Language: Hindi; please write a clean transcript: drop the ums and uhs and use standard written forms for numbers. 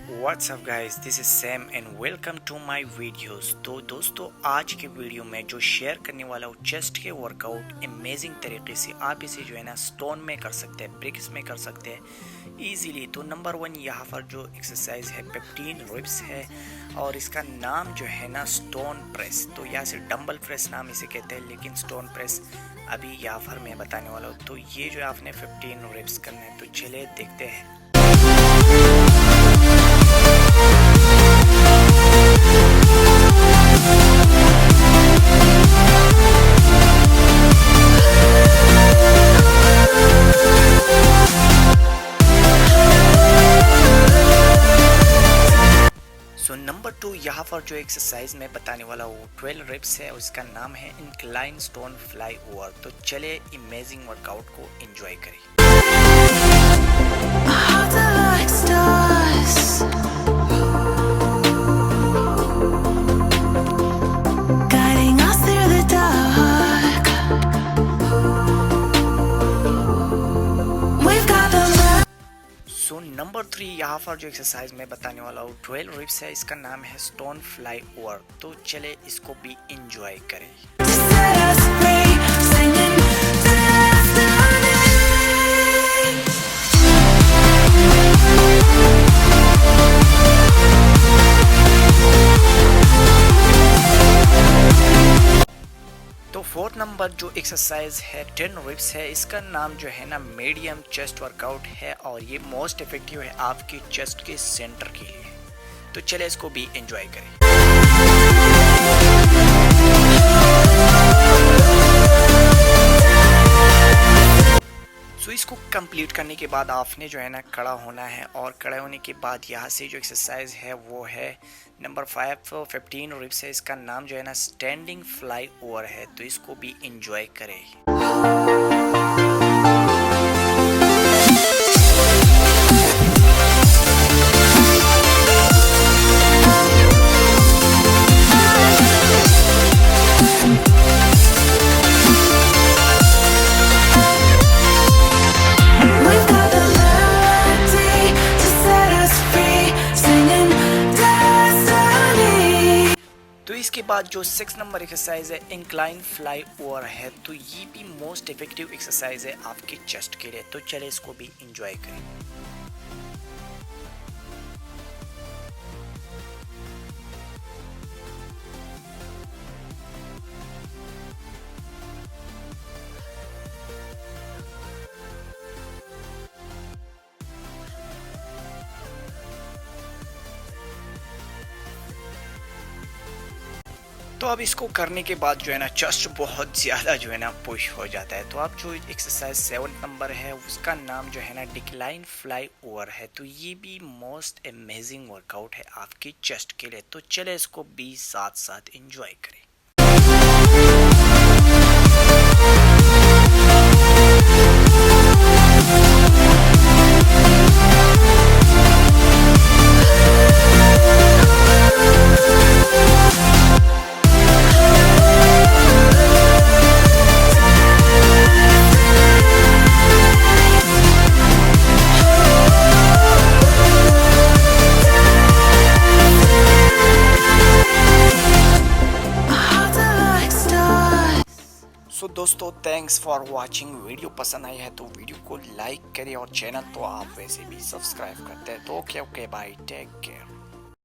What's up guys, this is Sam and welcome to my videos. तो दोस्तों, आज के वीडियो में जो शेयर करने वाला हूँ चेस्ट के वर्कआउट अमेजिंग तरीके से आप इसे जो है ना स्टोन में कर सकते हैं, ब्रिक्स में कर सकते हैं इजीली। तो नंबर 1 यहाँ पर जो एक्सरसाइज है 15 रिप्स है और इसका नाम जो है ना स्टोन प्रेस। तो यहाँ से डम्बल प्रेस नाम इसे कहते हैं, लेकिन स्टोन प्रेस अभी यहाँ पर मैं बताने वाला हूँ। तो ये जो आपने 15 रिप्स करना है, तो चलिए देखते हैं। सो नंबर 2 यहाँ पर जो एक्सरसाइज मैं बताने वाला हूँ 12 रिप्स है और इसका नाम है इंक्लाइन स्टोन फ्लाई ओवर। तो चले इमेजिंग वर्कआउट को एंजॉय करें। सो नंबर 3 यहाँ पर जो एक्सरसाइज मैं बताने वाला हूँ 12 रिप्स है, इसका नाम है स्टोन फ्लाई ओवर। तो चले इसको भी इंजॉय करें। तो फोर्थ नंबर जो एक्सरसाइज है 10 रिप्स है, इसका नाम जो है ना मीडियम चेस्ट वर्कआउट है और ये मोस्ट इफेक्टिव है आपकी चेस्ट के सेंटर के लिए। तो चले इसको भी एंजॉय करें। सो इसको कंप्लीट करने के बाद आपने जो है ना खड़ा होना है और खड़े होने के बाद यहाँ से जो एक्सरसाइज है वो है नंबर 5 15 रिप्स है, इसका नाम जो है ना स्टैंडिंग फ्लाई ओवर है। तो इसको भी एंजॉय करें। इसके बाद जो 6 नंबर एक्सरसाइज है इंक्लाइन फ्लाई ओवर है, तो ये भी मोस्ट इफेक्टिव एक्सरसाइज है आपके चेस्ट के लिए। तो चले इसको भी एंजॉय करें। तो अब इसको करने के बाद जो है ना चेस्ट बहुत ज़्यादा जो है ना पुश हो जाता है। तो अब जो एक्सरसाइज 7 नंबर है उसका नाम जो है ना डिक्लाइन फ्लाई ओवर है। तो ये भी मोस्ट अमेजिंग वर्कआउट है आपकी चेस्ट के लिए। तो चले इसको भी साथ साथ एंजॉय करें। सो दोस्तों, थैंक्स फॉर वाचिंग। वीडियो पसंद आई है तो वीडियो को लाइक करें और चैनल तो आप वैसे भी सब्सक्राइब करते हैं। तो ओके बाय, टेक केयर।